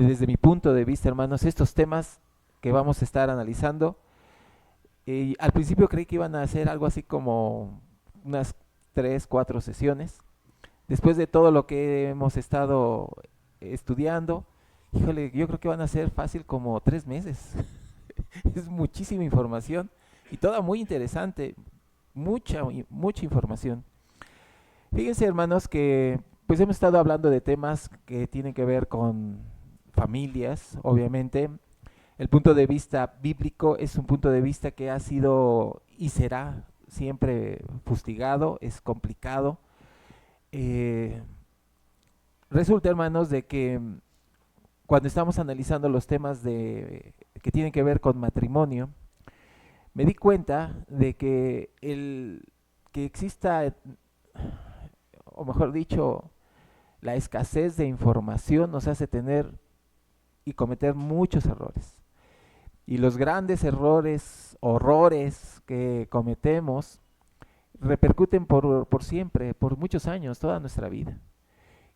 desde mi punto de vista, hermanos, estos temas que vamos a estar analizando. Al principio creí que iban a hacer algo así como unas 3, 4 sesiones. Después de todo lo que hemos estado estudiando, híjole, yo creo que van a ser fácil como 3 meses. Es muchísima información y toda muy interesante, mucha información. Fíjense, hermanos, que pues hemos estado hablando de temas que tienen que ver con familias, obviamente. El punto de vista bíblico es un punto de vista que ha sido y será siempre fustigado, es complicado. Eh, Resulta, hermanos, de que cuando estamos analizando los temas que tienen que ver con matrimonio, me di cuenta de que que exista, o mejor dicho, la escasez de información nos hace tener y cometer muchos errores. Y los grandes errores, horrores que cometemos, repercuten por siempre, por muchos años, toda nuestra vida.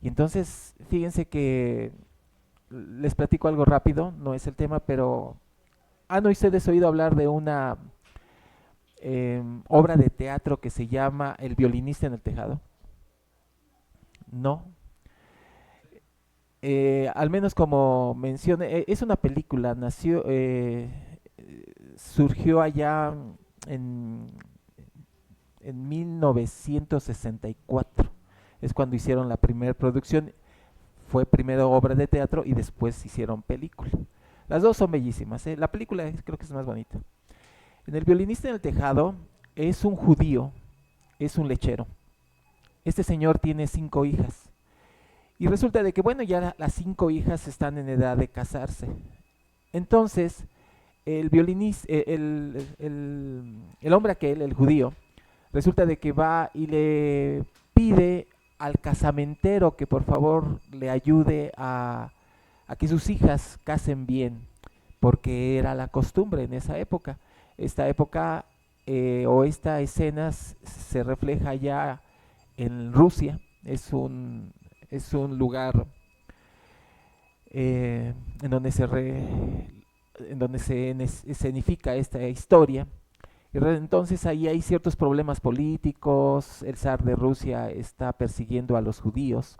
Y entonces, fíjense que les platico algo rápido, no es el tema, pero ¿han ustedes oído hablar de una obra de teatro que se llama El violinista en el tejado? No. Al menos como mencioné, es una película, surgió allá en, en 1964. Es cuando hicieron la primera producción. Fue primero obra de teatro y después hicieron película. Las dos son bellísimas, ¿eh? La película creo que es más bonita. En El violinista en el tejado es un judío, es un lechero. Este señor tiene 5 hijas. Y resulta de que, bueno, ya las 5 hijas están en edad de casarse. Entonces, el violinista, el hombre aquel, el judío, resulta de que va y le pide al casamentero que por favor le ayude a que sus hijas casen bien, porque era la costumbre en esa época. Esta época o esta escena se refleja ya en Rusia, es un lugar en donde en donde se escenifica esta historia. Y entonces ahí hay ciertos problemas políticos, el zar de Rusia está persiguiendo a los judíos.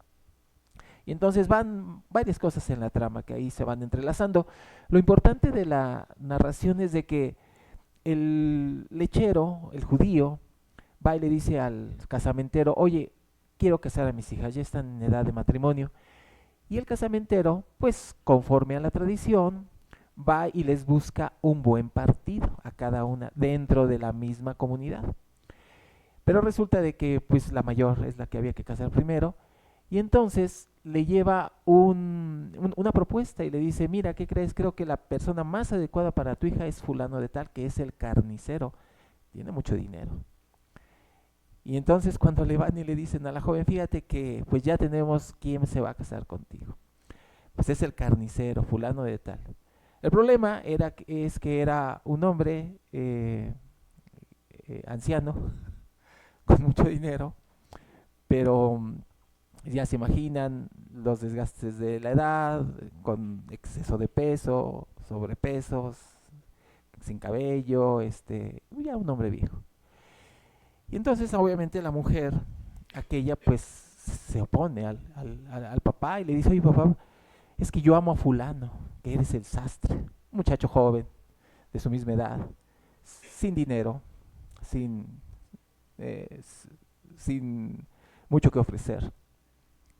Y entonces van varias cosas en la trama que ahí se van entrelazando. Lo importante de la narración es de que el lechero, el judío, va y le dice al casamentero, oye, quiero casar a mis hijas, ya están en edad de matrimonio. Y el casamentero, pues conforme a la tradición, va y les busca un buen partido a cada una dentro de la misma comunidad. Pero resulta de que pues la mayor es la que había que casar primero y entonces le lleva una propuesta y le dice, mira, ¿qué crees? Creo que la persona más adecuada para tu hija es fulano de tal, que es el carnicero, tiene mucho dinero. Y entonces cuando le van y le dicen a la joven, fíjate que pues ya tenemos quién se va a casar contigo. Pues es el carnicero, fulano de tal. El problema es que era un hombre anciano, con mucho dinero, pero ya se imaginan los desgastes de la edad, con exceso de peso, sobrepesos, sin cabello, ya un hombre viejo. Y entonces obviamente la mujer, aquella pues se opone al papá y le dice, oye papá, es que yo amo a fulano, que eres el sastre, un muchacho joven, de su misma edad, sin dinero, sin, eh, sin mucho que ofrecer.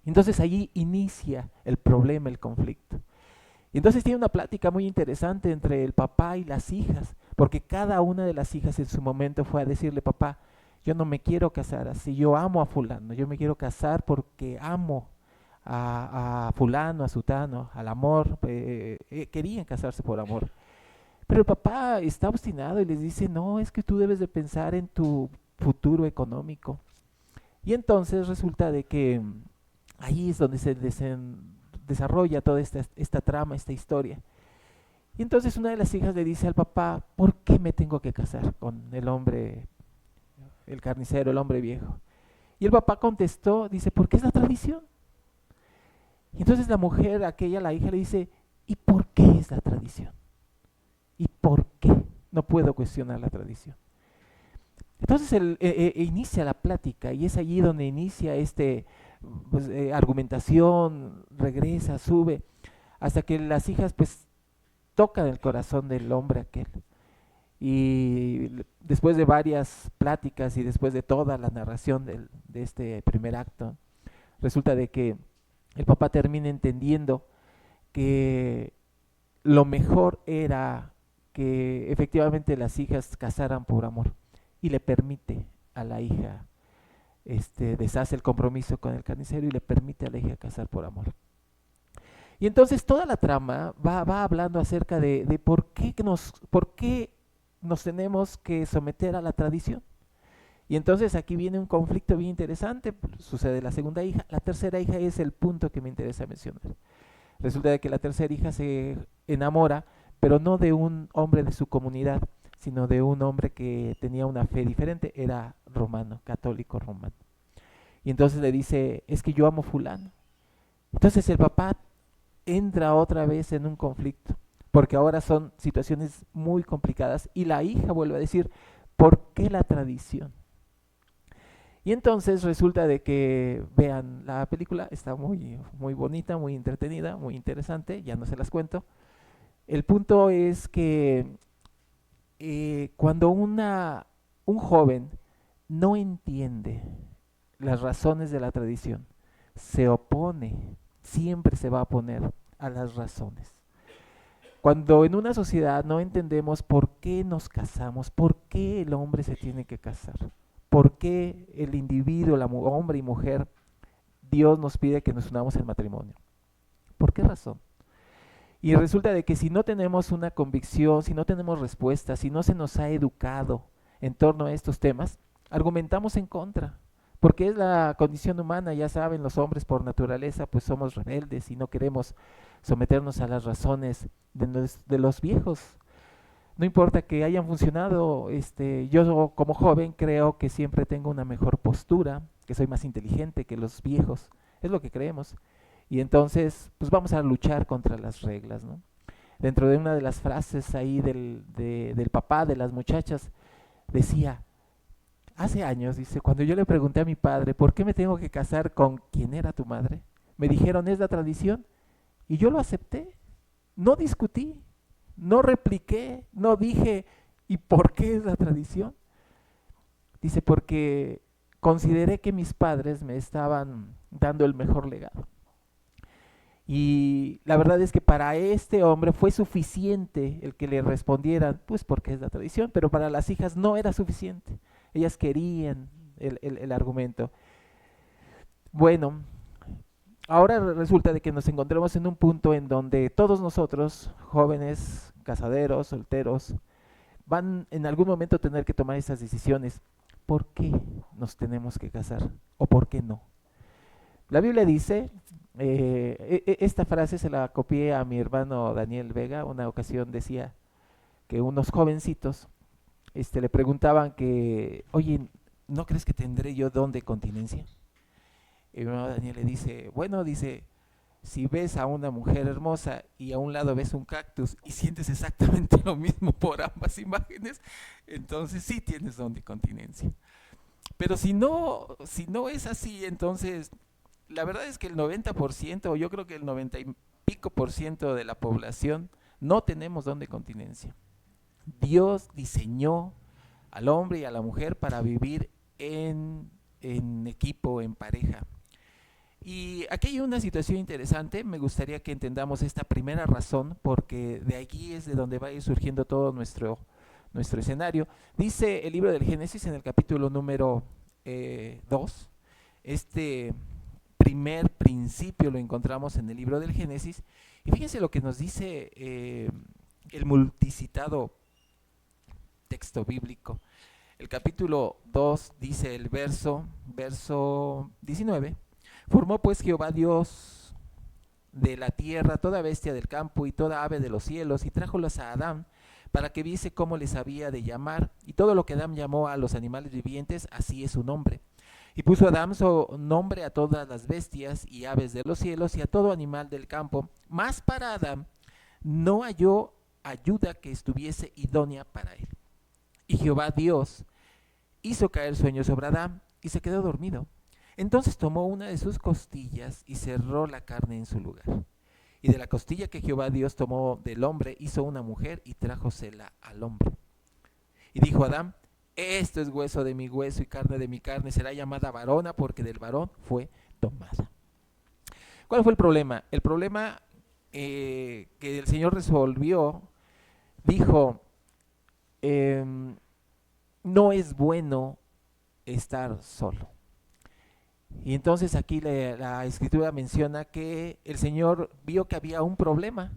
Entonces allí inicia el problema, el conflicto. Y entonces tiene una plática muy interesante entre el papá y las hijas, porque cada una de las hijas en su momento fue a decirle, papá, yo no me quiero casar así, yo amo a fulano, yo me quiero casar porque amo a fulano, a sutano, al amor, querían casarse por amor. Pero el papá está obstinado y les dice, no, es que tú debes de pensar en tu futuro económico. Y entonces resulta de que ahí es donde se desarrolla toda esta trama, esta historia. Y entonces una de las hijas le dice al papá, ¿por qué me tengo que casar con el hombre, el carnicero, el hombre viejo? Y el papá contestó, dice, porque es la tradición. Y entonces la mujer, aquella, la hija, le dice, ¿y por qué es la tradición? ¿Y por qué no puedo cuestionar la tradición? Entonces inicia la plática y es allí donde inicia pues, argumentación, regresa, sube, hasta que las hijas pues tocan el corazón del hombre aquel. Y después de varias pláticas y después de toda la narración de este primer acto, resulta de que el papá termina entendiendo que lo mejor era que efectivamente las hijas casaran por amor y le permite a la hija, deshace el compromiso con el carnicero y le permite a la hija casar por amor. Y entonces toda la trama va hablando acerca de por qué nos tenemos que someter a la tradición. Y entonces aquí viene un conflicto bien interesante, sucede la segunda hija, la tercera hija es el punto que me interesa mencionar. Resulta de que la tercera hija se enamora, pero no de un hombre de su comunidad, sino de un hombre que tenía una fe diferente, era romano, católico romano. Y entonces le dice, es que yo amo fulano. Entonces el papá entra otra vez en un conflicto, porque ahora son situaciones muy complicadas y la hija vuelve a decir, ¿por qué la tradición? Y entonces resulta de que vean la película, está muy bonita, muy entretenida, muy interesante, ya no se las cuento. El punto es que cuando un joven no entiende las razones de la tradición, se opone, siempre se va a oponer a las razones. Cuando en una sociedad no entendemos por qué nos casamos, por qué el hombre se tiene que casar, por qué el individuo, hombre y mujer, Dios nos pide que nos unamos en matrimonio. ¿Por qué razón? Y resulta de que si no tenemos una convicción, si no tenemos respuesta, si no se nos ha educado en torno a estos temas, argumentamos en contra, porque es la condición humana, ya saben, los hombres por naturaleza pues somos rebeldes y no queremos someternos a las razones de los viejos. No importa que hayan funcionado, yo como joven creo que siempre tengo una mejor postura, que soy más inteligente que los viejos, es lo que creemos. Y entonces, pues vamos a luchar contra las reglas, ¿no? Dentro de una de las frases ahí del papá de las muchachas, decía, hace años, dice, cuando yo le pregunté a mi padre, ¿por qué me tengo que casar con quien era tu madre? Me dijeron, es la tradición, y yo lo acepté, no discutí, no repliqué, no dije, ¿y por qué es la tradición? Dice, porque consideré que mis padres me estaban dando el mejor legado. Y la verdad es que para este hombre fue suficiente el que le respondieran, pues porque es la tradición, pero para las hijas no era suficiente. Ellas querían el argumento. Bueno, ahora resulta de que nos encontramos en un punto en donde todos nosotros, jóvenes, casaderos, solteros, van en algún momento a tener que tomar esas decisiones. ¿Por qué nos tenemos que casar o por qué no? La Biblia dice, esta frase se la copié a mi hermano Daniel Vega, una ocasión decía que unos jovencitos le preguntaban que, oye, ¿no crees que tendré yo don de continencia? Y mi hermano Daniel le dice, bueno, dice, si ves a una mujer hermosa y a un lado ves un cactus y sientes exactamente lo mismo por ambas imágenes, entonces sí tienes don de continencia. Pero si no es así, entonces la verdad es que el 90%, o yo creo que el 90 y pico por ciento de la población no tenemos don de continencia. Dios diseñó al hombre y a la mujer para vivir en equipo, en pareja. Y aquí hay una situación interesante, me gustaría que entendamos esta primera razón, porque de aquí es de donde va a ir surgiendo todo nuestro escenario. Dice el libro del Génesis en el capítulo número 2, este primer principio lo encontramos en el libro del Génesis, y fíjense lo que nos dice el multicitado texto bíblico. El capítulo 2 dice el verso 19, formó pues Jehová Dios de la tierra toda bestia del campo y toda ave de los cielos y trájolas a Adán para que viese cómo les había de llamar, y todo lo que Adán llamó a los animales vivientes, así es su nombre. Y puso Adán su nombre a todas las bestias y aves de los cielos y a todo animal del campo. Mas para Adán no halló ayuda que estuviese idónea para él. Y Jehová Dios hizo caer sueño sobre Adán y se quedó dormido. Entonces tomó una de sus costillas y cerró la carne en su lugar. Y de la costilla que Jehová Dios tomó del hombre hizo una mujer y trájosela al hombre. Y dijo Adán: esto es hueso de mi hueso y carne de mi carne, será llamada varona porque del varón fue tomada. ¿Cuál fue el problema? El problema que el Señor resolvió, dijo, no es bueno estar solo. Y entonces aquí la escritura menciona que el Señor vio que había un problema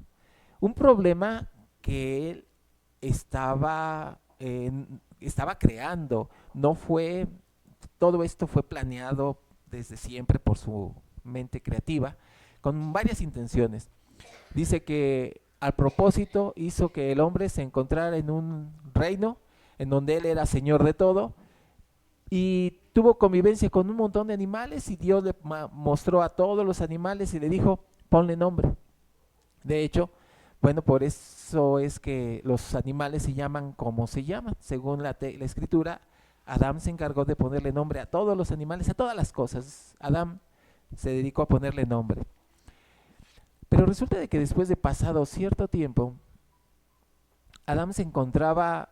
que él estaba creando. No fue, todo esto fue planeado desde siempre por su mente creativa, con varias intenciones. Dice que al propósito hizo que el hombre se encontrara en un reino en donde él era señor de todo y tuvo convivencia con un montón de animales y Dios le mostró a todos los animales y le dijo, ponle nombre. De hecho, bueno, por eso es que los animales se llaman como se llaman. Según la escritura, Adán se encargó de ponerle nombre a todos los animales, a todas las cosas. Adán se dedicó a ponerle nombre. Pero resulta de que después de pasado cierto tiempo, Adán se encontraba,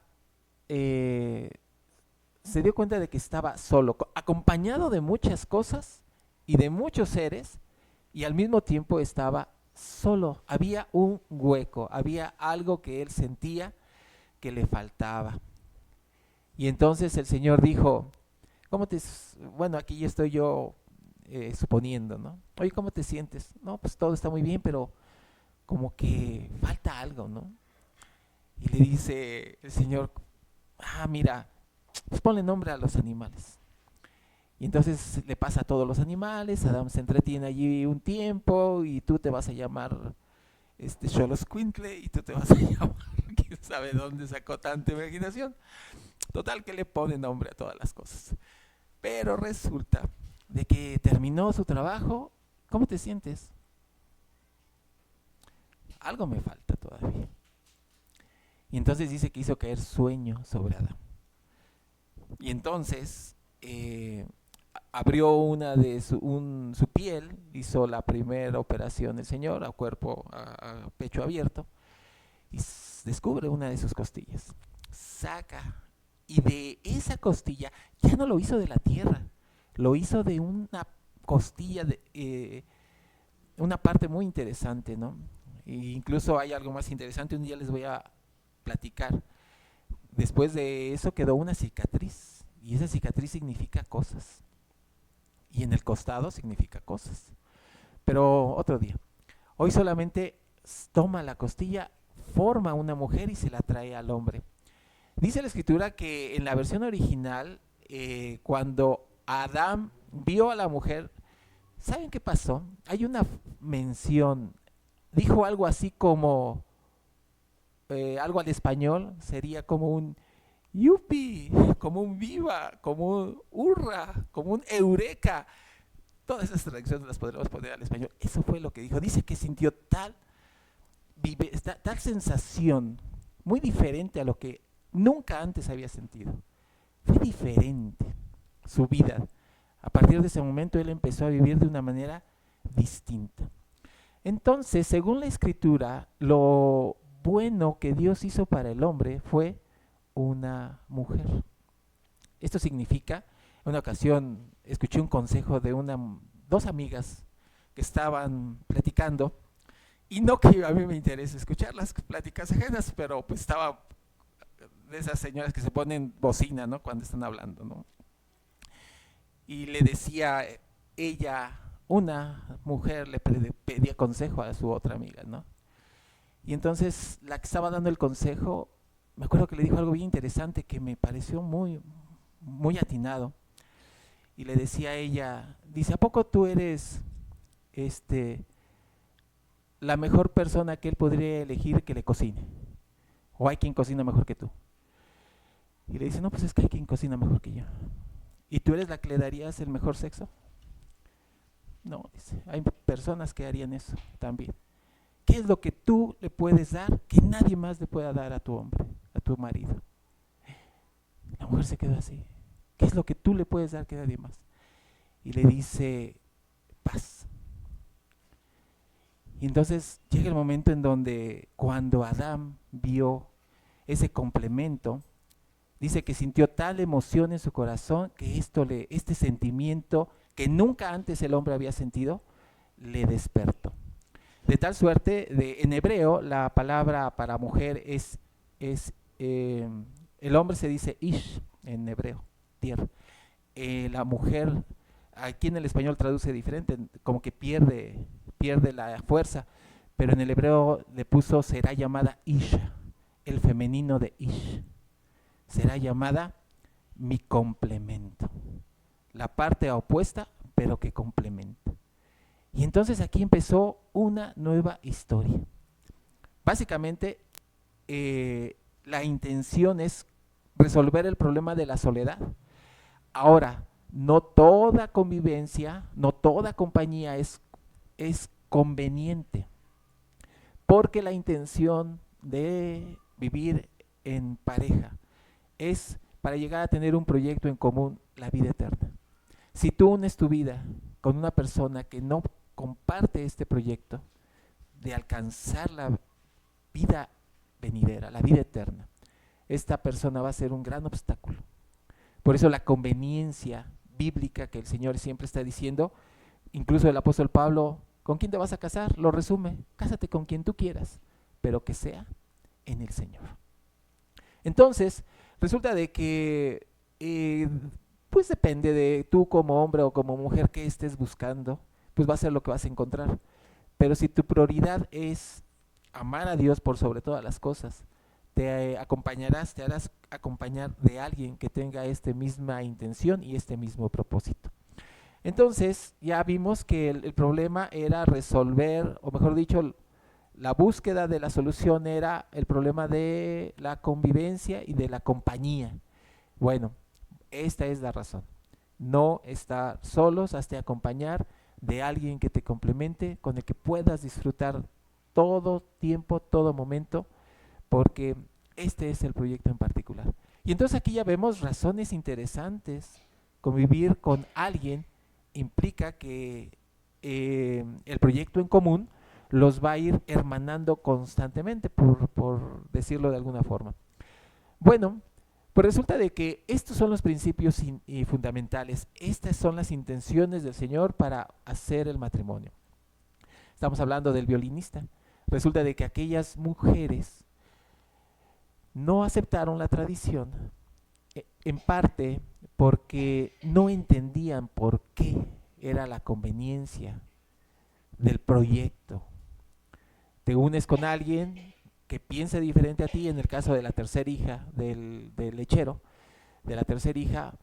se dio cuenta de que estaba solo, acompañado de muchas cosas y de muchos seres, y al mismo tiempo estaba solo. Había un hueco, había algo que él sentía que le faltaba. Y entonces el Señor dijo, bueno, aquí ya estoy yo suponiendo, ¿no? Oye, ¿cómo te sientes? No, pues todo está muy bien, pero como que falta algo, ¿no? Y le dice el Señor, mira, pues ponle nombre a los animales. Y entonces le pasa a todos los animales, Adán se entretiene allí un tiempo y tú te vas a llamar Xoloscuintle y tú te vas a llamar, quién sabe dónde sacó tanta imaginación. Total que le pone nombre a todas las cosas. Pero resulta de que terminó su trabajo. ¿Cómo te sientes? Algo me falta todavía. Y entonces dice que hizo caer sueño sobre Adán. Y entonces abrió su piel, hizo la primera operación el Señor a cuerpo, a pecho abierto, y descubre una de sus costillas. Saca, y de esa costilla ya no lo hizo de la tierra, lo hizo de una costilla, una parte muy interesante, ¿no? E incluso hay algo más interesante, un día les voy a platicar. Después de eso quedó una cicatriz, y esa cicatriz significa cosas, y en el costado significa cosas. Pero otro día. Hoy solamente toma la costilla, forma una mujer y se la trae al hombre. Dice la escritura que en la versión original, cuando Adán vio a la mujer, ¿saben qué pasó? Hay una mención, dijo algo así como, algo al español, sería como un yupi, como un viva, como un hurra, como un eureka. Todas esas traducciones las podremos poner al español. Eso fue lo que dijo. Dice que sintió tal sensación, muy diferente a lo que nunca antes había sentido. Fue diferente su vida. A partir de ese momento él empezó a vivir de una manera distinta. Entonces, según la escritura, lo bueno que Dios hizo para el hombre fue una mujer. Esto significa, en una ocasión escuché un consejo de dos amigas que estaban platicando, y no que a mí me interese escuchar las pláticas ajenas, pero pues estaba de esas señoras que se ponen bocina, ¿no? Cuando están hablando, ¿no? Y le decía ella, una mujer le pedía consejo a su otra amiga, ¿no? Y entonces la que estaba dando el consejo, me acuerdo que le dijo algo bien interesante que me pareció muy, muy atinado. Y le decía a ella, dice, ¿a poco tú eres la mejor persona que él podría elegir que le cocine? ¿O hay quien cocina mejor que tú? Y le dice, no, pues es que hay quien cocina mejor que yo. ¿Y tú eres la que le darías el mejor sexo? No, dice, hay personas que harían eso también. ¿Qué es lo que tú le puedes dar que nadie más le pueda dar a tu hombre, a tu marido? La mujer se quedó así. ¿Qué es lo que tú le puedes dar que nadie más? Y le dice, paz. Y entonces llega el momento en donde cuando Adán vio ese complemento, dice que sintió tal emoción en su corazón que este sentimiento que nunca antes el hombre había sentido, le despertó. De tal suerte, en hebreo, la palabra para mujer es el hombre se dice ish en hebreo, tierra. La mujer, aquí en el español traduce diferente, como que pierde la fuerza, pero en el hebreo le puso será llamada isha, el femenino de ish. Será llamada mi complemento, la parte opuesta, pero que complementa. Y entonces aquí empezó una nueva historia. Básicamente, la intención es resolver el problema de la soledad. Ahora, no toda convivencia, no toda compañía es conveniente, porque la intención de vivir en pareja es para llegar a tener un proyecto en común, la vida eterna. Si tú unes tu vida con una persona que no comparte este proyecto de alcanzar la vida venidera, la vida eterna, esta persona va a ser un gran obstáculo. Por eso la conveniencia bíblica que el Señor siempre está diciendo, incluso el apóstol Pablo, ¿con quién te vas a casar? Lo resume, cásate con quien tú quieras, pero que sea en el Señor. Entonces, resulta de que, pues depende de tú como hombre o como mujer que estés buscando, pues va a ser lo que vas a encontrar. Pero si tu prioridad es amar a Dios por sobre todas las cosas, te harás acompañar de alguien que tenga esta misma intención y este mismo propósito. Entonces, ya vimos que el problema era resolver, o mejor dicho, la búsqueda de la solución era el problema de la convivencia y de la compañía. Bueno, esta es la razón. No estar solos, hasta acompañar de alguien que te complemente, con el que puedas disfrutar todo tiempo, todo momento, porque este es el proyecto en particular. Y entonces aquí ya vemos razones interesantes. Convivir con alguien implica que el proyecto en común los va a ir hermanando constantemente, por decirlo de alguna forma. Bueno, pues resulta de que estos son los principios fundamentales, estas son las intenciones del Señor para hacer el matrimonio. Estamos hablando del violinista. Resulta de que aquellas mujeres no aceptaron la tradición, en parte porque no entendían por qué era la conveniencia del proyecto. Te unes con alguien que piensa diferente a ti. En el caso de la tercera hija del lechero, de la tercera hija,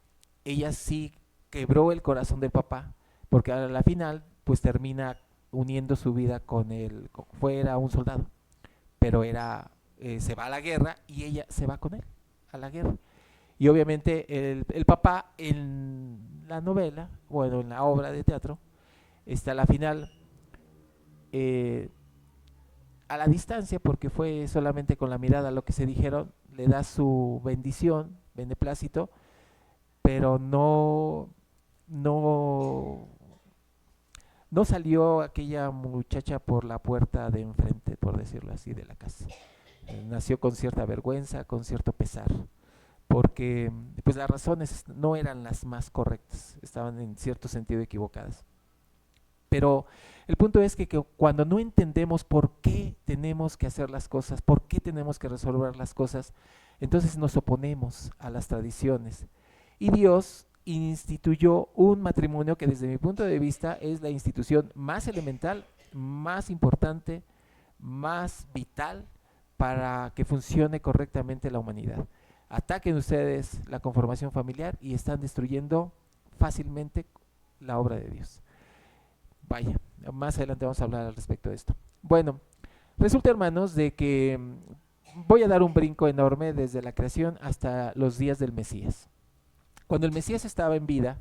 ella sí quebró el corazón del papá, porque a la final pues termina uniendo su vida con él. Fuera un soldado, pero se va a la guerra y ella se va con él a la guerra. Y obviamente el papá en la novela, bueno, en la obra de teatro, está a la final a la distancia, porque fue solamente con la mirada lo que se dijeron, le da su bendición, beneplácito, pero no, no salió aquella muchacha por la puerta de enfrente, por decirlo así, de la casa. Nació con cierta vergüenza, con cierto pesar, porque pues las razones no eran las más correctas, estaban en cierto sentido equivocadas. Pero el punto es que cuando no entendemos por qué tenemos que hacer las cosas, por qué tenemos que resolver las cosas, entonces nos oponemos a las tradiciones. Y Dios instituyó un matrimonio que desde mi punto de vista es la institución más elemental, más importante, más vital para que funcione correctamente la humanidad. Ataquen ustedes la conformación familiar y están destruyendo fácilmente la obra de Dios. Vaya, más adelante vamos a hablar al respecto de esto. Bueno, resulta, hermanos, de que voy a dar un brinco enorme desde la creación hasta los días del Mesías. Cuando el Mesías estaba en vida,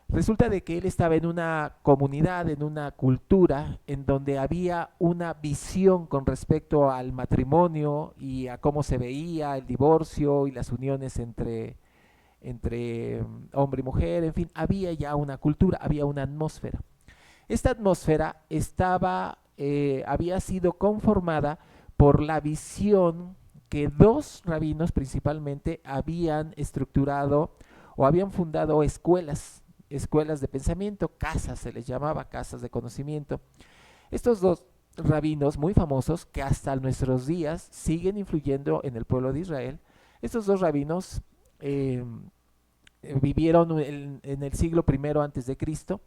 resulta de que él estaba en una comunidad, en una cultura, en donde había una visión con respecto al matrimonio y a cómo se veía el divorcio y las uniones entre hombre y mujer, en fin, había ya una cultura, había una atmósfera. Esta atmósfera había sido conformada por la visión que dos rabinos principalmente habían estructurado o habían fundado escuelas de pensamiento, casas se les llamaba, casas de conocimiento. Estos dos rabinos muy famosos que hasta nuestros días siguen influyendo en el pueblo de Israel, estos dos rabinos vivieron en el siglo primero antes de Cristo.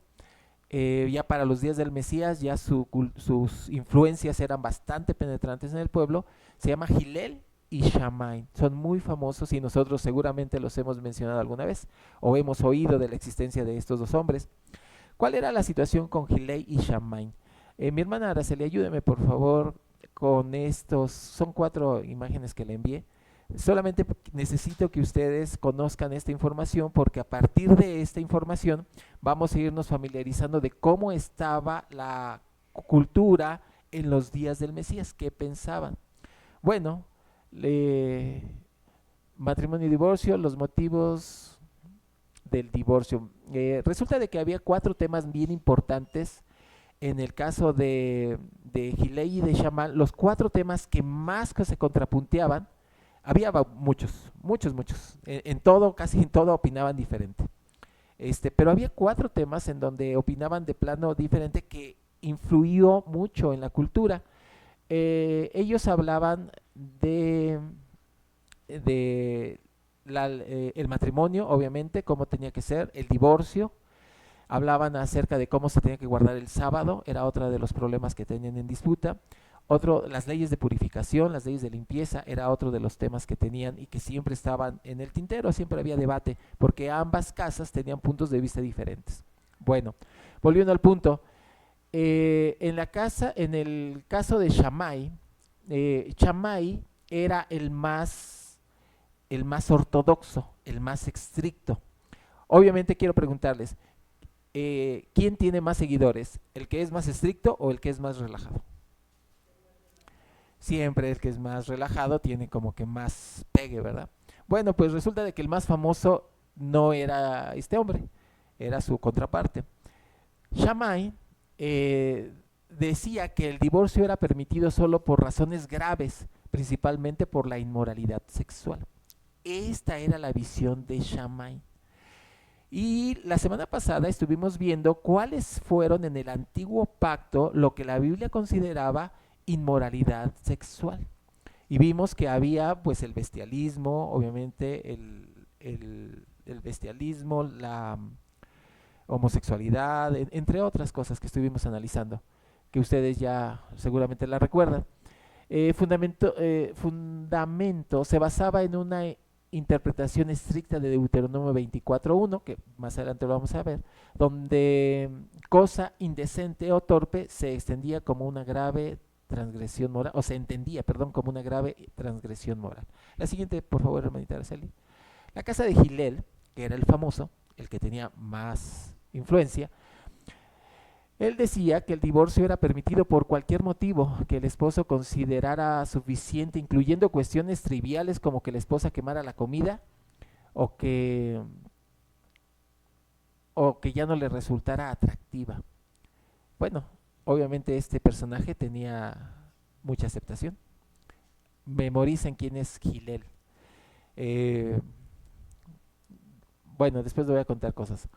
Ya para los días del Mesías ya sus influencias eran bastante penetrantes en el pueblo. Se llama Hillel y Shammai. Son muy famosos y nosotros seguramente los hemos mencionado alguna vez o hemos oído de la existencia de estos dos hombres. ¿Cuál era la situación con Hillel y Shammai? Mi hermana Araceli, ayúdeme por favor con estos. Son 4 imágenes que le envié. Solamente necesito que ustedes conozcan esta información porque a partir de esta información vamos a irnos familiarizando de cómo estaba la cultura en los días del Mesías, qué pensaban. Bueno, matrimonio y divorcio, los motivos del divorcio. Resulta de que había 4 temas bien importantes en el caso de Hillel y de Shammai. Los 4 temas que más se contrapunteaban. Había muchos. En todo, casi en todo opinaban diferente. Pero había 4 temas en donde opinaban de plano diferente que influyó mucho en la cultura. Ellos hablaban de el matrimonio, obviamente, cómo tenía que ser, el divorcio. Hablaban acerca de cómo se tenía que guardar el sábado, era otro de los problemas que tenían en disputa. Las leyes de purificación, las leyes de limpieza, era otro de los temas que tenían y que siempre estaban en el tintero, siempre había debate, porque ambas casas tenían puntos de vista diferentes. Bueno, volviendo al punto, en el caso de Shammai, Shammai era el más ortodoxo, el más estricto. Obviamente quiero preguntarles, ¿quién tiene más seguidores? ¿El que es más estricto o el que es más relajado? Siempre el que es más relajado tiene como que más pegue, ¿verdad? Bueno, pues resulta de que el más famoso no era este hombre, era su contraparte. Shammai decía que el divorcio era permitido solo por razones graves, principalmente por la inmoralidad sexual. Esta era la visión de Shammai. Y la semana pasada estuvimos viendo cuáles fueron en el antiguo pacto lo que la Biblia consideraba inmoralidad sexual. Y vimos que había pues el bestialismo, obviamente el bestialismo, la homosexualidad, entre otras cosas que estuvimos analizando, que ustedes ya seguramente la recuerdan. Fundamento se basaba en una interpretación estricta de Deuteronomio 24:1, que más adelante lo vamos a ver, donde cosa indecente o torpe se extendía como una grave transgresión moral, o se entendía, perdón, como una grave transgresión moral. La siguiente, por favor, hermanita Araceli. La casa de Hillel, que era el famoso, el que tenía más influencia, él decía que el divorcio era permitido por cualquier motivo que el esposo considerara suficiente, incluyendo cuestiones triviales como que la esposa quemara la comida o que, o que ya no le resultara atractiva. Bueno, obviamente este personaje tenía mucha aceptación. Memoricen quién es Hillel. Eh, bueno, después le voy a contar cosas.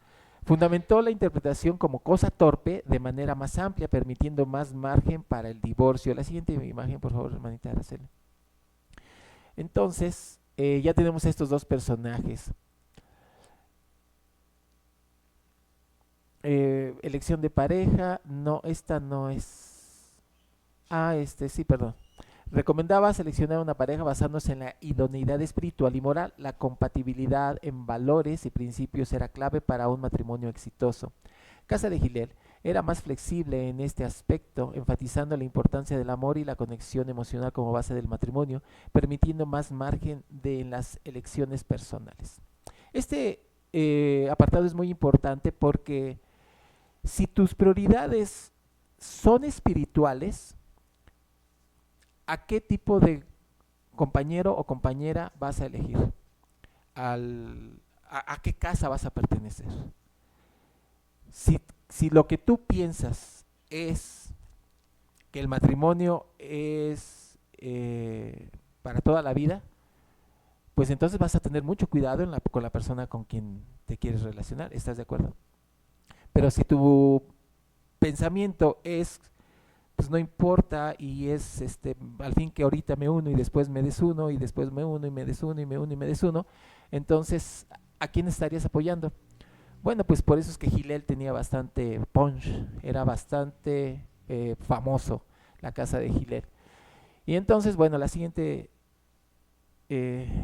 Fundamentó la interpretación como cosa torpe de manera más amplia, permitiendo más margen para el divorcio. La siguiente imagen, por favor, hermanita Araceli. Entonces, ya tenemos estos dos personajes. Elección de pareja, no, esta no es. Sí, perdón. Recomendaba seleccionar una pareja basándose en la idoneidad espiritual y moral. La compatibilidad en valores y principios era clave para un matrimonio exitoso. Casa de Hillel era más flexible en este aspecto, enfatizando la importancia del amor y la conexión emocional como base del matrimonio, permitiendo más margen de las elecciones personales. Este apartado es muy importante porque si tus prioridades son espirituales, ¿a qué tipo de compañero o compañera vas a elegir? ¿A qué casa vas a pertenecer? Si lo que tú piensas es que el matrimonio es para toda la vida, pues entonces vas a tener mucho cuidado con la persona con quien te quieres relacionar. ¿Estás de acuerdo? Pero si tu pensamiento es, pues no importa, y es al fin que ahorita me uno y después me desuno y después me uno y me desuno y me uno y me desuno, entonces ¿a quién estarías apoyando? Bueno, pues por eso es que Gilel tenía bastante punch, era bastante famoso la casa de Gilel. Y entonces, bueno, la siguiente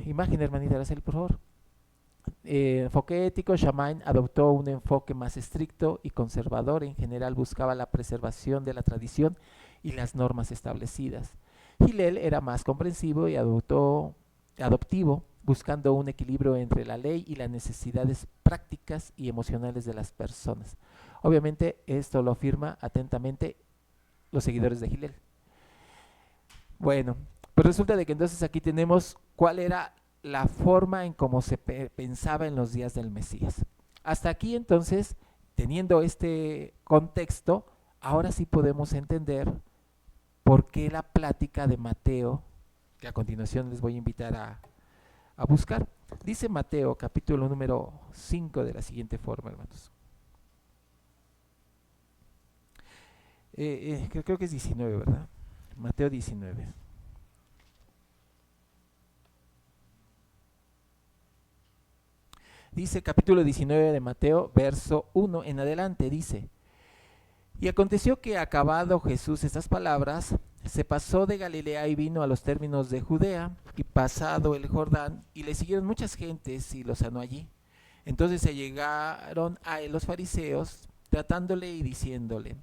imagen, hermanita Araceli, por favor. Enfoque ético, Shammai adoptó un enfoque más estricto y conservador. En general buscaba la preservación de la tradición y las normas establecidas. Hillel era más comprensivo y adoptivo, buscando un equilibrio entre la ley y las necesidades prácticas y emocionales de las personas. Obviamente esto lo afirma atentamente los seguidores de Hillel. Bueno, pues resulta de que entonces aquí tenemos cuál era la forma en cómo se pensaba en los días del Mesías. Hasta aquí entonces, teniendo este contexto, ahora sí podemos entender por qué la plática de Mateo, que a continuación les voy a invitar a buscar. Dice Mateo, capítulo número 5, de la siguiente forma, hermanos. Creo que es 19, ¿verdad? Mateo 19. Dice capítulo 19 de Mateo, verso 1 en adelante, dice: Y aconteció que acabado Jesús estas palabras, se pasó de Galilea y vino a los términos de Judea, y pasado el Jordán, y le siguieron muchas gentes y lo sanó allí. Entonces se llegaron a él los fariseos, tratándole y diciéndole: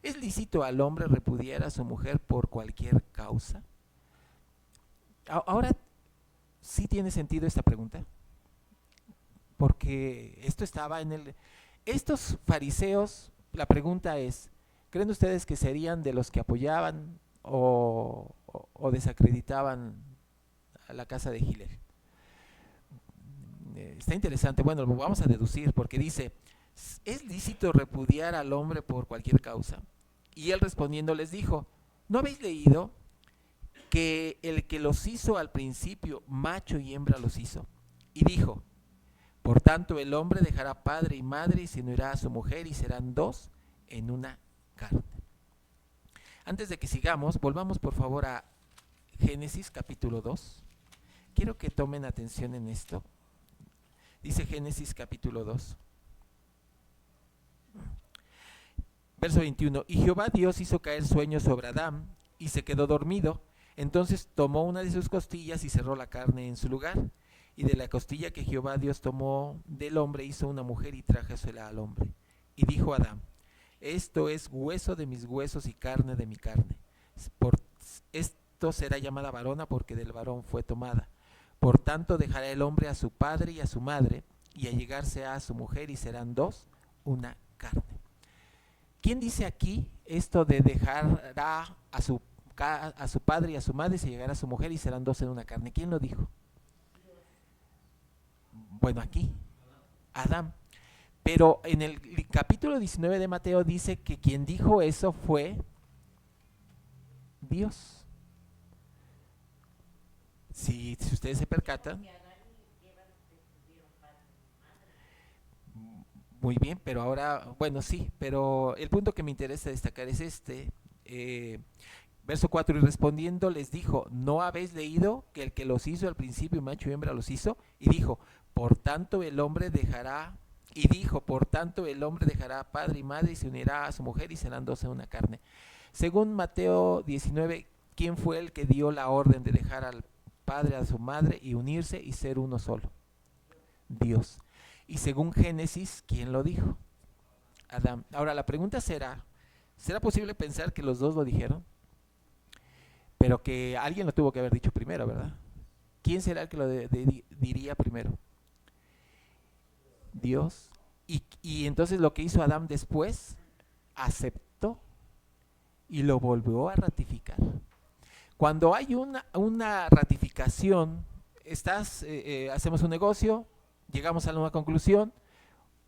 ¿Es lícito al hombre repudiar a su mujer por cualquier causa? Ahora sí tiene sentido esta pregunta, porque esto estaba en el... Estos fariseos, la pregunta es, ¿creen ustedes que serían de los que apoyaban o desacreditaban a la casa de Hillel? Está interesante, bueno, lo vamos a deducir porque dice, ¿es lícito repudiar al hombre por cualquier causa? Y él respondiendo les dijo, ¿no habéis leído que el que los hizo al principio, macho y hembra los hizo? Y dijo, por tanto, el hombre dejará padre y madre y se unirá a su mujer y serán dos en una carne. Antes de que sigamos, volvamos por favor a Génesis capítulo 2. Quiero que tomen atención en esto. Dice Génesis capítulo 2. Verso 21. Y Jehová Dios hizo caer sueño sobre Adán y se quedó dormido. Entonces tomó una de sus costillas y cerró la carne en su lugar. Y de la costilla que Jehová Dios tomó del hombre hizo una mujer y trájesela al hombre. Y dijo Adán, esto es hueso de mis huesos y carne de mi carne. Por esto será llamada varona porque del varón fue tomada. Por tanto dejará el hombre a su padre y a su madre y allegarse a su mujer y serán dos una carne. ¿Quién dice aquí esto de dejará a su padre y a su madre y se llegará a su mujer y serán dos en una carne? ¿Quién lo dijo? Bueno, aquí, Adán. Pero en el capítulo 19 de Mateo dice que quien dijo eso fue Dios. Si ustedes se percatan, muy bien, pero ahora, bueno, sí, pero el punto que me interesa destacar es este. Verso 4, y respondiendo les dijo, ¿no habéis leído que el que los hizo al principio, macho y hembra, los hizo? Y dijo, por tanto el hombre dejará padre y madre y se unirá a su mujer y serán dos en una carne. Según Mateo 19, ¿quién fue el que dio la orden de dejar al padre, a su madre y unirse y ser uno solo? Dios. Y según Génesis, ¿quién lo dijo? Adán. Ahora la pregunta ¿será posible pensar que los dos lo dijeron? Pero que alguien lo tuvo que haber dicho primero, ¿verdad? ¿Quién será el que lo diría primero? Dios. Y entonces lo que hizo Adán después, aceptó y lo volvió a ratificar. Cuando hay una ratificación, hacemos un negocio, llegamos a una conclusión,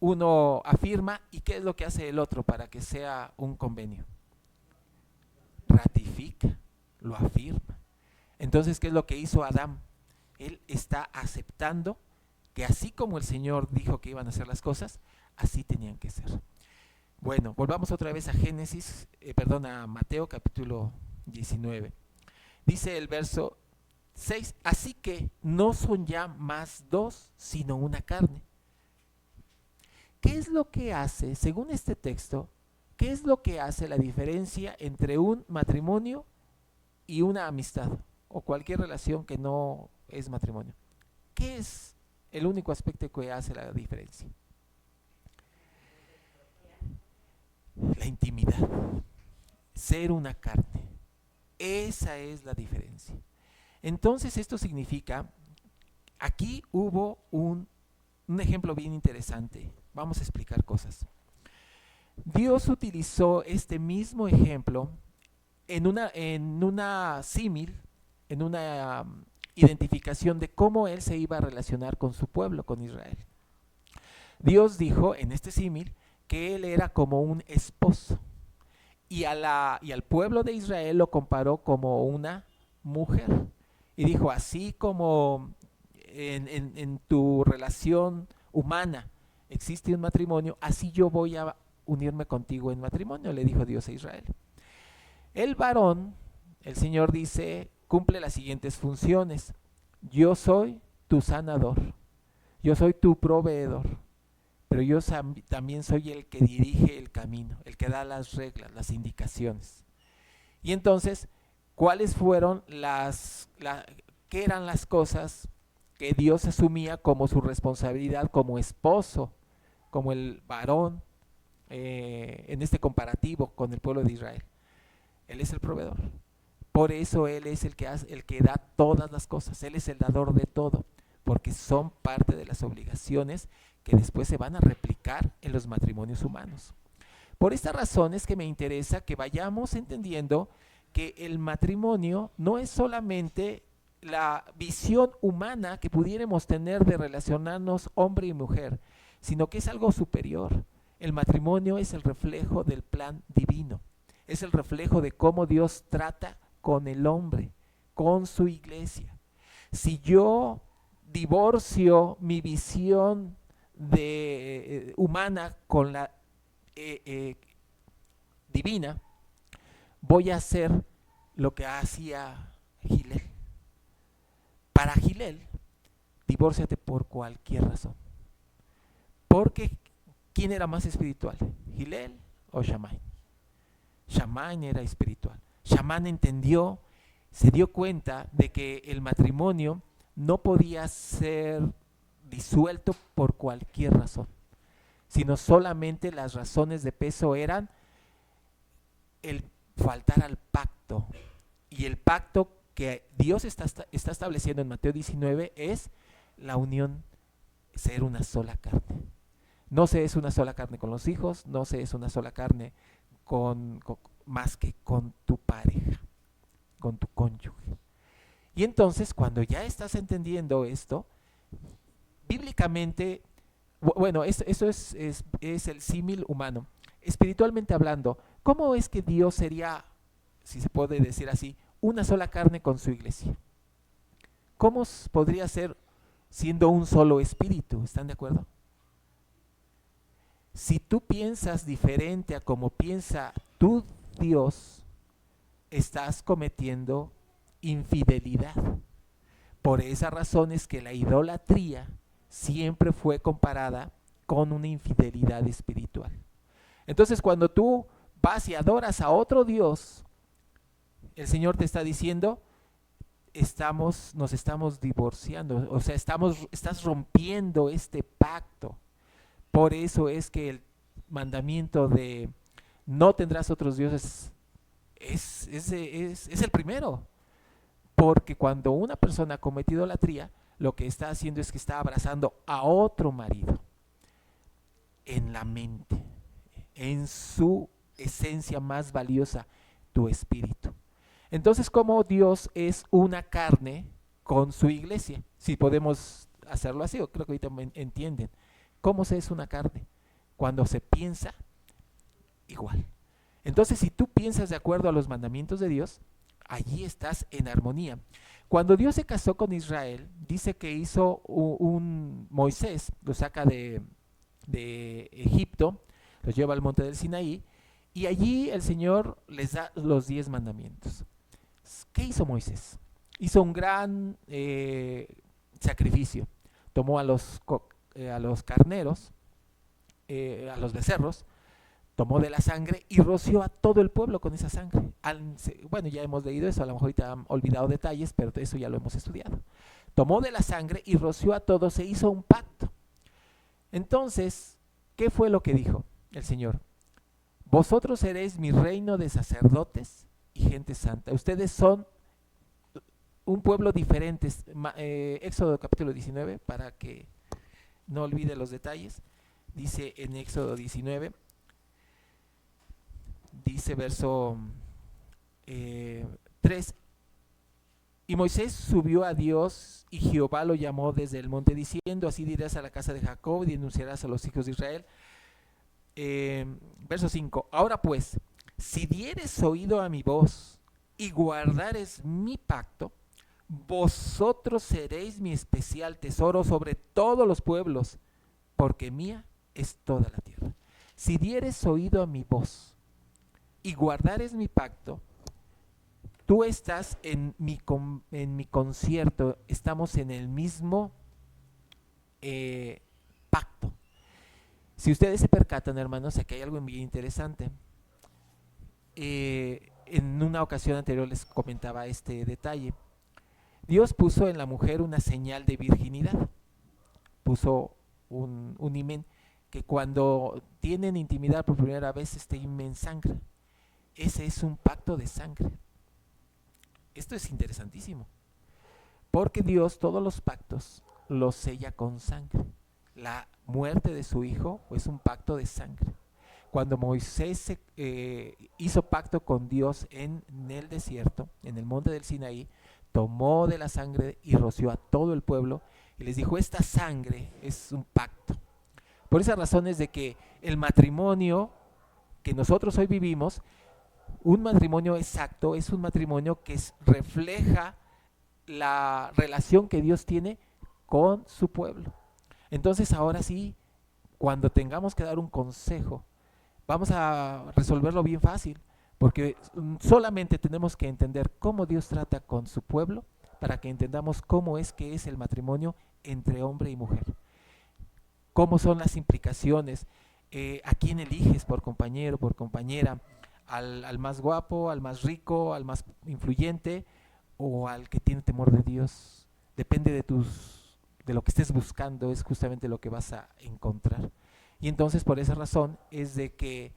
uno afirma, ¿y qué es lo que hace el otro para que sea un convenio? Ratifica, lo afirma. Entonces, ¿qué es lo que hizo Adán? Él está aceptando que así como el Señor dijo que iban a ser las cosas, así tenían que ser. Bueno, volvamos otra vez a a Mateo capítulo 19. Dice el verso 6, así que no son ya más dos, sino una carne. ¿Qué es lo que hace, según este texto, qué es lo que hace la diferencia entre un matrimonio y una amistad o cualquier relación que no es matrimonio? ¿Qué es el único aspecto que hace la diferencia? La intimidad, ser una carne. Esa es la diferencia. Entonces esto significa, aquí hubo un ejemplo bien interesante. Vamos a explicar cosas. Dios utilizó este mismo ejemplo en una símil, en una identificación de cómo Él se iba a relacionar con su pueblo, con Israel. Dios dijo en este símil que Él era como un esposo y al pueblo de Israel lo comparó como una mujer. Y dijo, así como en tu relación humana existe un matrimonio, así yo voy a unirme contigo en matrimonio, le dijo Dios a Israel. El varón, el Señor dice, cumple las siguientes funciones. Yo soy tu sanador, yo soy tu proveedor, pero yo también soy el que dirige el camino, el que da las reglas, las indicaciones. Y entonces, ¿cuáles fueron qué eran las cosas que Dios asumía como su responsabilidad como esposo, como el varón, en este comparativo con el pueblo de Israel? Él es el proveedor. Por eso Él es el que da todas las cosas. Él es el dador de todo, porque son parte de las obligaciones que después se van a replicar en los matrimonios humanos. Por esta razón es que me interesa que vayamos entendiendo que el matrimonio no es solamente la visión humana que pudiéramos tener de relacionarnos hombre y mujer, sino que es algo superior. El matrimonio es el reflejo del plan divino, es el reflejo de cómo Dios trata con el hombre, con su iglesia. Si yo divorcio mi visión humana con la divina, voy a hacer lo que hacía Gilel. Para Gilel, divórciate por cualquier razón. Porque ¿quién era más espiritual? ¿Gilel o Shammai? Shammai era espiritual. Shammai entendió, se dio cuenta de que el matrimonio no podía ser disuelto por cualquier razón, sino solamente las razones de peso eran el faltar al pacto. Y el pacto que Dios está estableciendo en Mateo 19 es la unión, ser una sola carne. No se es una sola carne con los hijos, no se es una sola carne más que con tu pareja, con tu cónyuge. Y entonces, cuando ya estás entendiendo esto, bíblicamente, bueno, eso es el símil humano. Espiritualmente hablando, ¿cómo es que Dios sería, si se puede decir así, una sola carne con su iglesia? ¿Cómo podría ser siendo un solo espíritu? ¿Están de acuerdo? Si tú piensas diferente a como piensa tu Dios, estás cometiendo infidelidad. Por esa razón es que la idolatría siempre fue comparada con una infidelidad espiritual. Entonces, cuando tú vas y adoras a otro Dios, el Señor te está diciendo, nos estamos divorciando, o sea, estás rompiendo este pacto. Por eso es que el mandamiento de no tendrás otros dioses es el primero. Porque cuando una persona ha cometido idolatría, lo que está haciendo es que está abrazando a otro marido. en la mente, en su esencia más valiosa, tu espíritu. Entonces, como Dios es una carne con su iglesia, si podemos hacerlo así, o creo que ahorita me entienden, ¿cómo se es una carne? Cuando se piensa igual. Entonces, si tú piensas de acuerdo a los mandamientos de Dios, allí estás en armonía. Cuando Dios se casó con Israel, dice que hizo Moisés, lo saca de Egipto, los lleva al monte del Sinaí, y allí el Señor les da los 10 mandamientos. ¿Qué hizo Moisés? Hizo un gran sacrificio. Tomó a los carneros, a los becerros, tomó de la sangre y roció a todo el pueblo con esa sangre. Bueno, ya hemos leído eso, a lo mejor ahorita han olvidado detalles, pero eso ya lo hemos estudiado. Tomó de la sangre y roció a todos, se hizo un pacto. Entonces, ¿qué fue lo que dijo el Señor? Vosotros seréis mi reino de sacerdotes y gente santa. Ustedes son un pueblo diferente. Éxodo capítulo 19, para que no olvide los detalles. Dice en Éxodo 19, dice verso 3, y Moisés subió a Dios y Jehová lo llamó desde el monte diciendo, así dirás a la casa de Jacob y denunciarás a los hijos de Israel. Verso 5, ahora pues, si dieres oído a mi voz y guardares mi pacto, vosotros seréis mi especial tesoro sobre todos los pueblos, porque mía es toda la tierra. Si dieres oído a mi voz y guardares mi pacto, tú estás en mi concierto, estamos en el mismo pacto. Si ustedes se percatan, hermanos, aquí hay algo bien interesante. En una ocasión anterior les comentaba este detalle. Dios puso en la mujer una señal de virginidad. Puso un himen que cuando tienen intimidad por primera vez, este himen sangra. Ese es un pacto de sangre. Esto es interesantísimo, porque Dios todos los pactos los sella con sangre. La muerte de su hijo es un pacto de sangre. Cuando Moisés hizo pacto con Dios en el desierto, en el monte del Sinaí, tomó de la sangre y roció a todo el pueblo y les dijo, esta sangre es un pacto. Por esa razón es de que el matrimonio que nosotros hoy vivimos, un matrimonio exacto, es un matrimonio que refleja la relación que Dios tiene con su pueblo. Entonces ahora sí, cuando tengamos que dar un consejo, vamos a resolverlo bien fácil, porque solamente tenemos que entender cómo Dios trata con su pueblo para que entendamos cómo es que es el matrimonio entre hombre y mujer. Cómo son las implicaciones, a quién eliges por compañero, por compañera, al más guapo, al más rico, al más influyente o al que tiene temor de Dios. Depende de lo que estés buscando, es justamente lo que vas a encontrar. Y entonces por esa razón es de que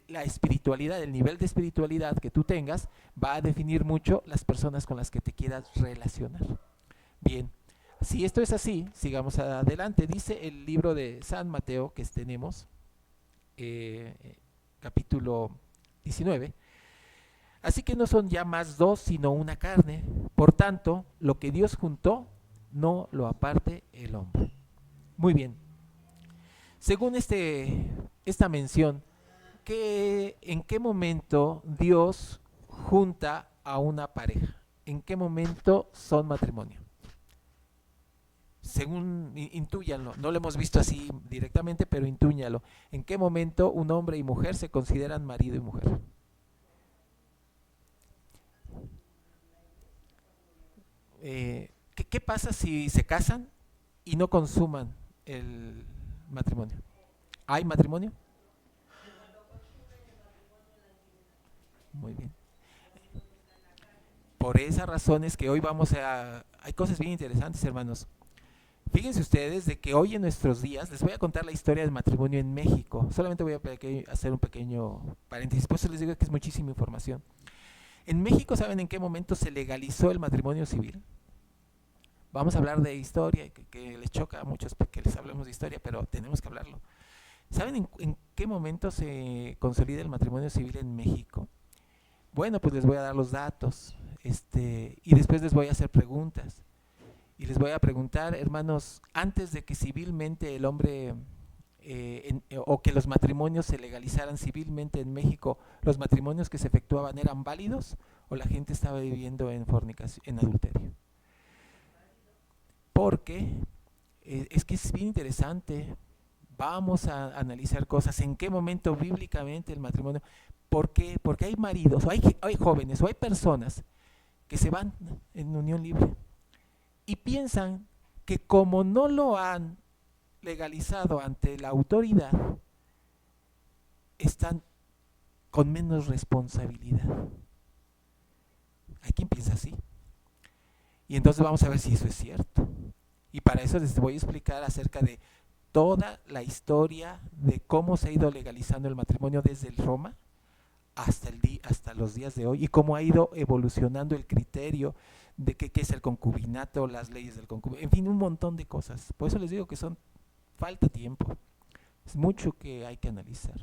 la espiritualidad, el nivel de espiritualidad que tú tengas va a definir mucho las personas con las que te quieras relacionar. Bien, si esto es así, sigamos adelante. Dice el libro de San Mateo que tenemos, capítulo 19. Así que no son ya más dos, sino una carne. Por tanto, lo que Dios juntó, no lo aparte el hombre. Muy bien. Según esta mención, ¿en qué momento Dios junta a una pareja? ¿En qué momento son matrimonio? Según intúyanlo, no lo hemos visto así directamente, pero intúñalo. ¿En qué momento un hombre y mujer se consideran marido y mujer? ¿Qué pasa si se casan y no consuman el matrimonio? ¿Hay matrimonio? Muy bien. Por esa razón es que hoy hay cosas bien interesantes, hermanos. Fíjense ustedes de que hoy en nuestros días, les voy a contar la historia del matrimonio en México. Solamente voy a hacer un pequeño paréntesis, por eso les digo que es muchísima información. En México, ¿saben en qué momento se legalizó el matrimonio civil? Vamos a hablar de historia, que les choca a muchos que les hablemos de historia, pero tenemos que hablarlo. ¿Saben en qué momento se consolida el matrimonio civil en México? Bueno, pues les voy a dar los datos, y después les voy a hacer preguntas. Y les voy a preguntar, hermanos, antes de que civilmente el hombre, o que los matrimonios se legalizaran civilmente en México, ¿los matrimonios que se efectuaban eran válidos o la gente estaba viviendo en fornicación, en adulterio? Porque es que es bien interesante. Vamos a analizar cosas. ¿En qué momento bíblicamente el matrimonio? ¿Por qué? Porque hay maridos, o hay jóvenes, o hay personas que se van en unión libre y piensan que como no lo han legalizado ante la autoridad, están con menos responsabilidad. Hay quien piensa así. Y entonces vamos a ver si eso es cierto. Y para eso les voy a explicar acerca de toda la historia de cómo se ha ido legalizando el matrimonio desde el Roma hasta los días de hoy, y cómo ha ido evolucionando el criterio de qué es el concubinato, las leyes del concubinato, en fin, un montón de cosas. Por eso les digo que falta tiempo, es mucho que hay que analizar.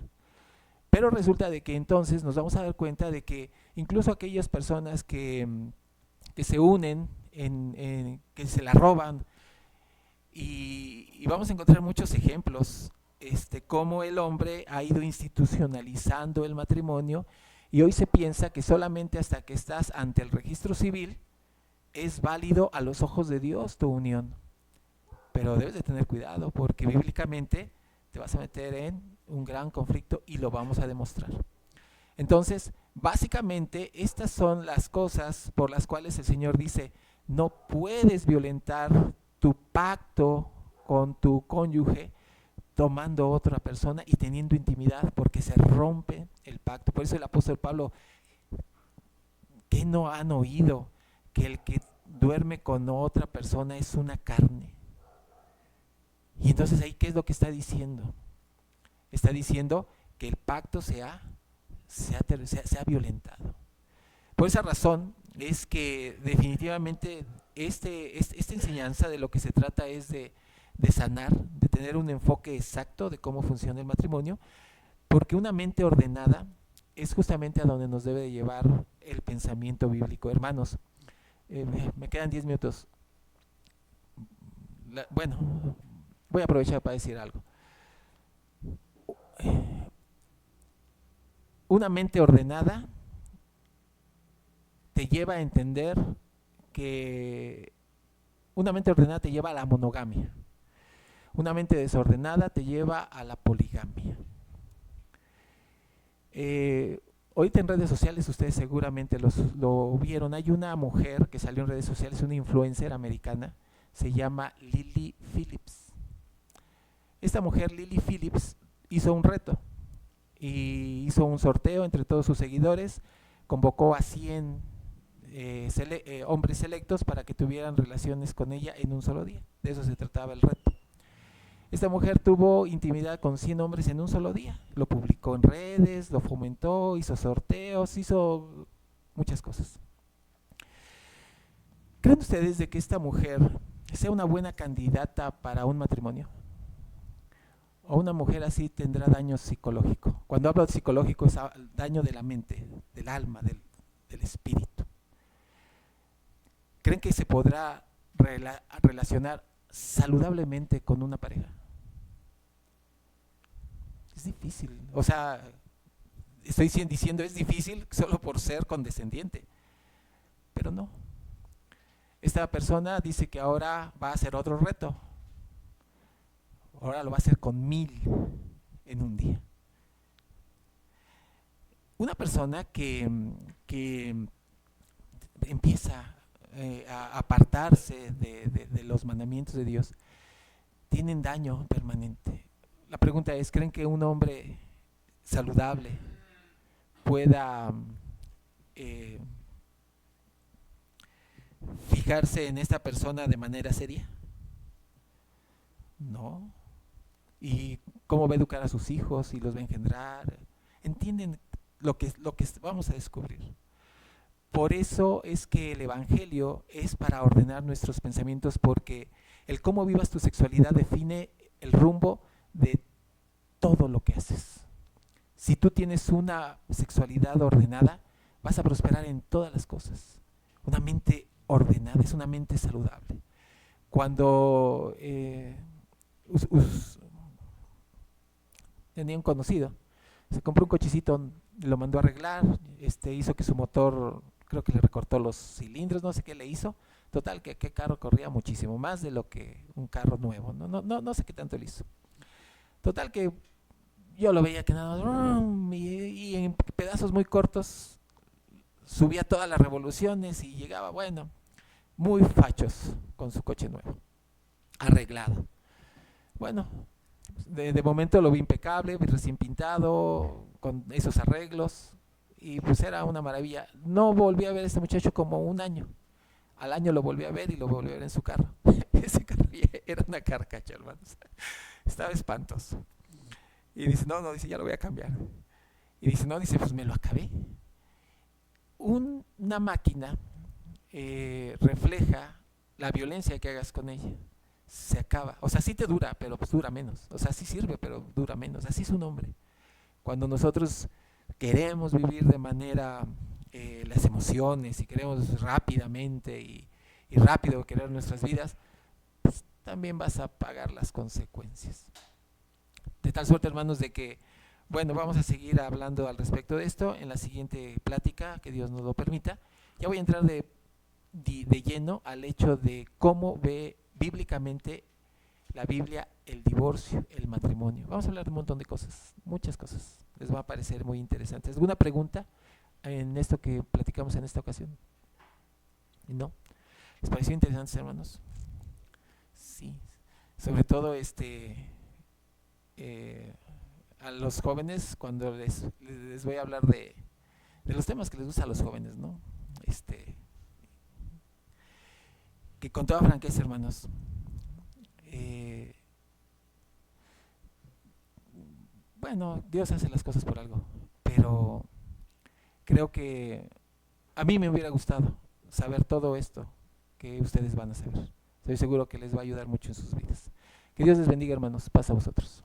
Pero resulta de que entonces nos vamos a dar cuenta de que incluso aquellas personas que se unen, que se la roban, y vamos a encontrar muchos ejemplos, cómo el hombre ha ido institucionalizando el matrimonio, y hoy se piensa que solamente hasta que estás ante el registro civil es válido a los ojos de Dios tu unión. Pero debes de tener cuidado, porque bíblicamente te vas a meter en un gran conflicto, y lo vamos a demostrar. Entonces, básicamente, estas son las cosas por las cuales el Señor dice: no puedes violentar tu pacto con tu cónyuge tomando otra persona y teniendo intimidad, porque se rompe el pacto. Por eso el apóstol Pablo, ¿qué no han oído? Que el que duerme con otra persona es una carne. Y entonces ahí, ¿qué es lo que está diciendo? Está diciendo que el pacto se ha violentado. Por esa razón es que definitivamente esta enseñanza de lo que se trata es de sanar, de tener un enfoque exacto de cómo funciona el matrimonio, porque una mente ordenada es justamente a donde nos debe de llevar el pensamiento bíblico. Hermanos, me quedan 10 minutos. Bueno, voy a aprovechar para decir algo. Una mente ordenada te lleva a entender que una mente ordenada te lleva a la monogamia. Una mente desordenada te lleva a la poligamia. Ahorita en redes sociales, ustedes seguramente lo vieron, hay una mujer que salió en redes sociales, una influencer americana, se llama Lily Phillips. Esta mujer, Lily Phillips, hizo un reto y hizo un sorteo entre todos sus seguidores, convocó a 100 hombres selectos para que tuvieran relaciones con ella en un solo día. De eso se trataba el reto. Esta mujer tuvo intimidad con 100 hombres en un solo día. Lo publicó en redes, lo fomentó, hizo sorteos, hizo muchas cosas. ¿Creen ustedes de que esta mujer sea una buena candidata para un matrimonio? ¿O una mujer así tendrá daño psicológico? Cuando hablo de psicológico es daño de la mente, del alma, del espíritu. ¿Creen que se podrá relacionar saludablemente con una pareja? Es difícil. O sea, estoy diciendo es difícil solo por ser condescendiente. Pero no. Esta persona dice que ahora va a hacer otro reto. Ahora lo va a hacer con 1000 en un día. Una persona que empieza a apartarse de los mandamientos de Dios, tienen daño permanente. La pregunta es, ¿creen que un hombre saludable pueda fijarse en esta persona de manera seria? No. ¿Y cómo va a educar a sus hijos y los va a engendrar? ¿Entienden lo que vamos a descubrir? Por eso es que el Evangelio es para ordenar nuestros pensamientos, porque el cómo vivas tu sexualidad define el rumbo de todo lo que haces. Si tú tienes una sexualidad ordenada, vas a prosperar en todas las cosas. Una mente ordenada es una mente saludable. Cuando tenía un conocido, se compró un cochecito, lo mandó a arreglar, hizo que su motor, creo que le recortó los cilindros, no sé qué le hizo. Total, que carro corría muchísimo más de lo que un carro nuevo. No sé qué tanto le hizo. Total, que yo lo veía que nada más, y en pedazos muy cortos subía todas las revoluciones y llegaba, bueno, muy fachos con su coche nuevo, arreglado. Bueno, de momento lo vi impecable, recién pintado, con esos arreglos, y pues era una maravilla. No volví a ver a este muchacho como un año. Al año lo volví a ver y lo volví a ver en su carro. Ese carro era una carcacha, hermanos. Estaba espantoso. Y dice, no, dice, ya lo voy a cambiar. Y dice, no, dice, pues me lo acabé. Una máquina refleja la violencia que hagas con ella. Se acaba. O sea, sí te dura, pero pues dura menos. O sea, sí sirve, pero dura menos. Así es un hombre. Cuando nosotros queremos vivir de manera las emociones y queremos rápidamente y rápido querer nuestras vidas, pues también vas a pagar las consecuencias. De tal suerte, hermanos, de que, bueno, vamos a seguir hablando al respecto de esto en la siguiente plática, que Dios nos lo permita. Ya voy a entrar de lleno al hecho de cómo ve bíblicamente la Biblia el divorcio, el matrimonio. Vamos a hablar de un montón de cosas, muchas cosas. Les va a parecer muy interesante. ¿Alguna pregunta en esto que platicamos en esta ocasión? ¿No? ¿Les pareció interesante, hermanos? Sí. Sobre todo a los jóvenes, cuando les voy a hablar de los temas que les gusta a los jóvenes, ¿no? Que con toda franqueza, hermanos, bueno, Dios hace las cosas por algo, pero creo que a mí me hubiera gustado saber todo esto que ustedes van a saber. Estoy seguro que les va a ayudar mucho en sus vidas. Que Dios les bendiga, hermanos. Paz a vosotros.